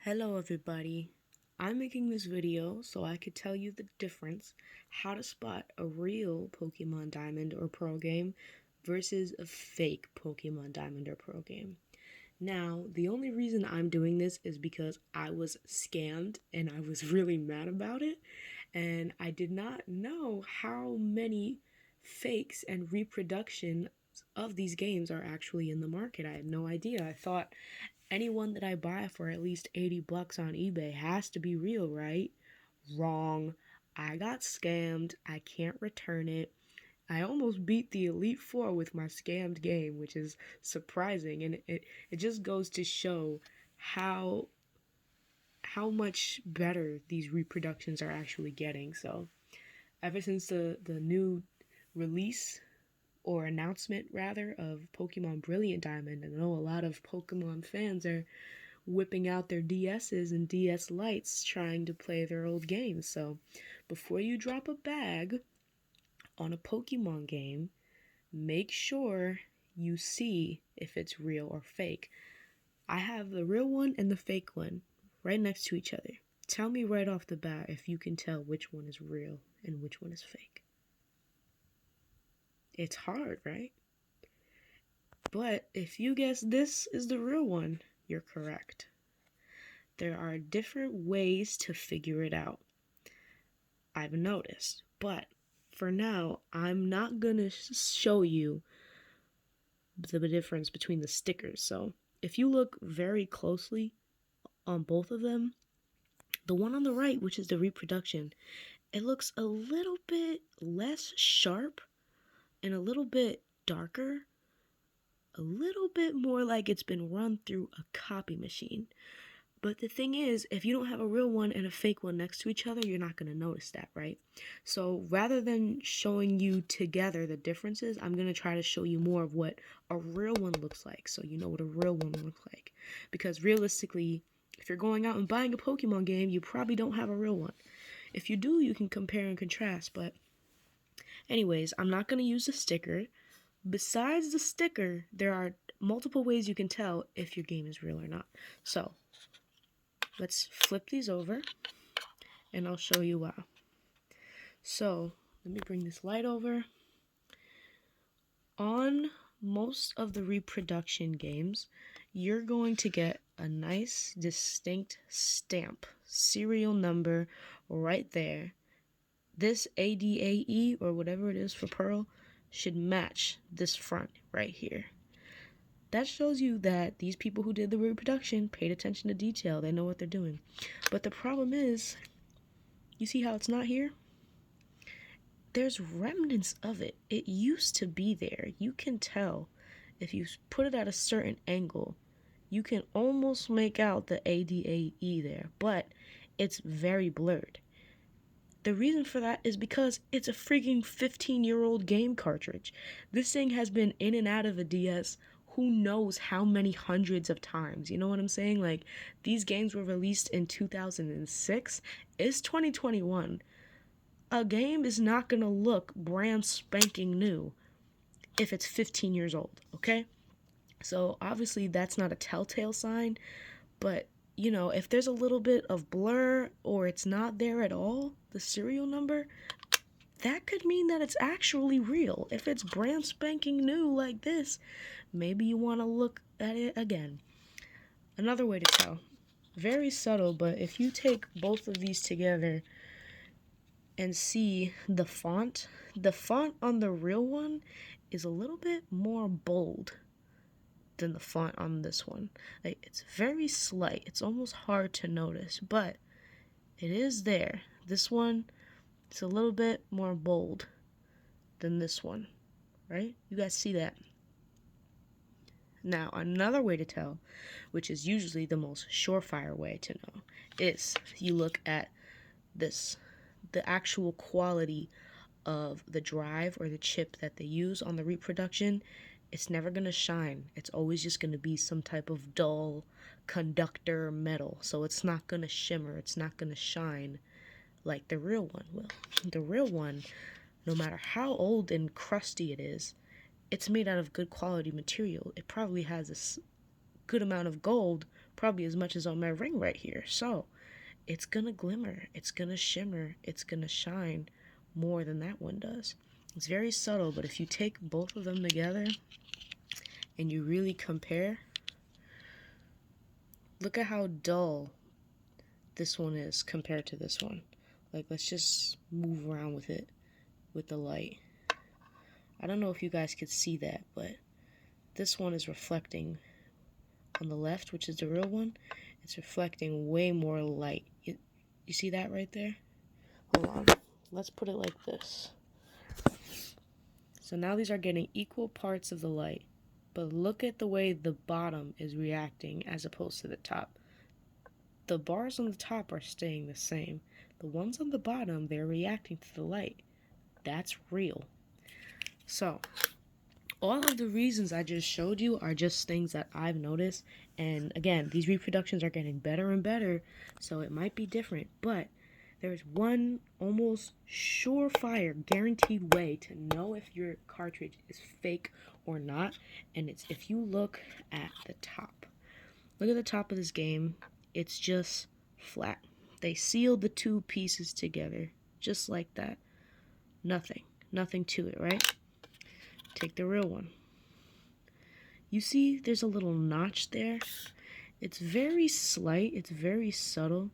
Hello everybody, I'm making this video so I could tell you the difference, how to spot a real Pokemon Diamond or Pearl game versus a fake Pokemon Diamond or Pearl game. Now, the only reason I'm doing this is because I was scammed and I was really mad about it, and I did not know how many fakes and reproduction of these games are actually in the market. I had no idea. I thought anyone that I buy for at least 80 bucks on eBay has to be real, right? Wrong. I got scammed. I can't return it. I almost beat the Elite Four with my scammed game, which is surprising, and it just goes to show how much better these reproductions are actually getting. So ever since the new release or announcement rather of Pokemon Brilliant Diamond, I know a lot of Pokemon fans are whipping out their DSs and DS Lites trying to play their old games. So before you drop a bag on a Pokemon game, make sure you see if it's real or fake. I have the real one and the fake one right next to each other. Tell me right off the bat if you can tell which one is real and which one is fake. It's hard, right? But if you guess this is the real one, you're correct. There are different ways to figure it out, I've noticed. But for now, I'm not going to show you the difference between the stickers. So if you look very closely on both of them, the one on the right, which is the reproduction, it looks a little bit less sharp and a little bit darker, a little bit more like it's been run through a copy machine. But the thing is, if you don't have a real one and a fake one next to each other, you're not going to notice that, right? So rather than showing you together the differences, I'm going to try to show you more of what a real one looks like, so you know what a real one looks like. Because realistically, if you're going out and buying a Pokemon game, you probably don't have a real one. If you do, you can compare and contrast, but anyways, I'm not going to use the sticker. Besides the sticker, there are multiple ways you can tell if your game is real or not. So let's flip these over and I'll show you why. So let me bring this light over. On most of the reproduction games, you're going to get a nice distinct stamp, serial number right there. This ADAE or whatever it is for Pearl should match this front right here. That shows you that these people who did the reproduction paid attention to detail. They know what they're doing. But the problem is, you see how it's not here? There's remnants of it. It used to be there. You can tell if you put it at a certain angle, you can almost make out the ADAE there, but it's very blurred. The reason for that is because it's a freaking 15-year-old game cartridge. This thing has been in and out of a DS who knows how many hundreds of times. You know what I'm saying? Like, these games were released in 2006. It's 2021. A game is not going to look brand spanking new if it's 15 years old, okay? So obviously that's not a telltale sign, but you know, if there's a little bit of blur or it's not there at all, the serial number, that could mean that it's actually real. If it's brand spanking new like this, maybe you want to look at it again. Another way to tell, very subtle, but if you take both of these together and see the font on the real one is a little bit more bold than the font on this one. Like, it's very slight. It's almost hard to notice, but it is there. This one, it's a little bit more bold than this one, right? You guys see that? Now, another way to tell, which is usually the most surefire way to know, is you look at this, the actual quality of the drive or the chip that they use on the reproduction. It's never going to shine. It's always just going to be some type of dull conductor metal. So it's not going to shimmer. It's not going to shine like the real one will. The real one, no matter how old and crusty it is, it's made out of good quality material. It probably has a good amount of gold probably as much as on my ring right here. So it's gonna glimmer, it's gonna shimmer, it's gonna shine more than that one does. It's very subtle, but if you take both of them together and you really compare, look at how dull this one is compared to this one. Like, let's just move around with it with the light. I don't know if you guys could see that, but this one is reflecting on the left, which is the real one. It's reflecting way more light. You see that right there? Hold on. Let's put it like this. So now these are getting equal parts of the light, but look at the way the bottom is reacting as opposed to the top. The bars on the top are staying the same. The ones on the bottom, they're reacting to the light. That's real. So all of the reasons I just showed you are just things that I've noticed. And again, these reproductions are getting better and better, so it might be different. But there's one almost surefire, guaranteed way to know if your cartridge is fake or not. And it's if you look at the top. Look at the top of this game. It's just flat. They sealed the two pieces together, just like that. Nothing to it, right? Take the real one. You see there's a little notch there? It's very slight, it's very subtle,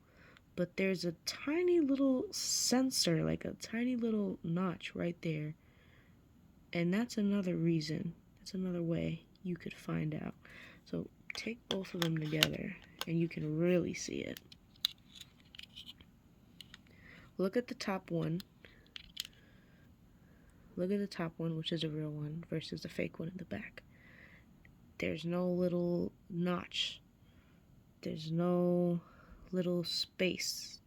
but there's a tiny little sensor, like a tiny little notch right there. And that's another reason, that's another way you could find out. So take both of them together and you can really see it. Look at the top one. Look at the top one, which is a real one, versus the fake one in the back. There's no little notch. There's no little space.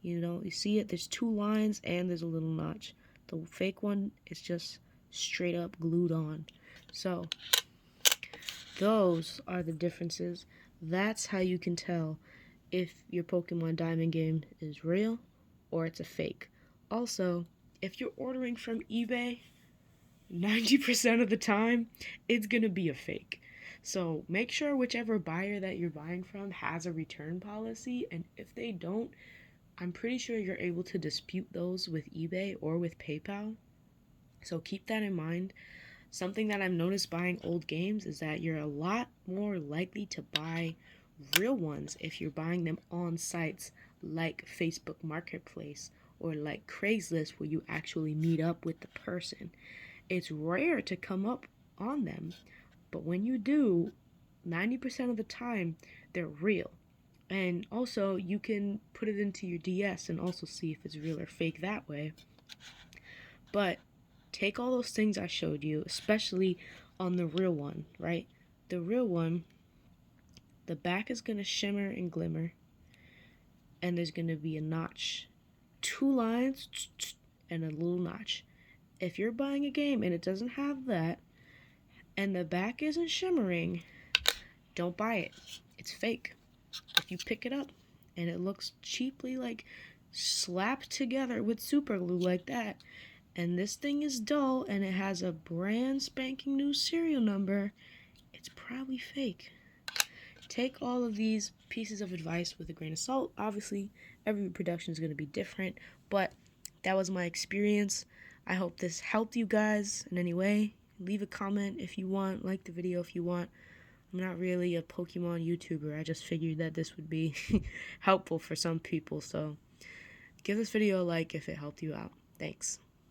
You see it? There's two lines and there's a little notch. The fake one is just straight up glued on. So those are the differences. That's how you can tell if your Pokemon Diamond game is real or it's a fake. Also, if you're ordering from eBay, 90% of the time, it's gonna be a fake. So make sure whichever buyer that you're buying from has a return policy, and if they don't, I'm pretty sure you're able to dispute those with eBay or with PayPal. So keep that in mind. Something that I've noticed buying old games is that you're a lot more likely to buy real ones if you're buying them on sites like Facebook Marketplace or like Craigslist, where you actually meet up with the person. It's rare to come up on them, but when you do, 90% of the time, they're real. And also, you can put it into your DS and also see if it's real or fake that way. But take all those things I showed you, especially on the real one, right? The real one, the back is going to shimmer and glimmer, and there's going to be a notch. Two lines and a little notch. If you're buying a game and it doesn't have that, and the back isn't shimmering, don't buy it. It's fake. If you pick it up and it looks cheaply like slapped together with super glue like that, and this thing is dull and it has a brand spanking new serial number, it's probably fake. Take all of these pieces of advice with a grain of salt. Obviously, every production is going to be different, but that was my experience. I hope this helped you guys in any way. Leave a comment if you want, like the video if you want. I'm not really a Pokemon YouTuber. I just figured that this would be helpful for some people, so give this video a like if it helped you out. Thanks.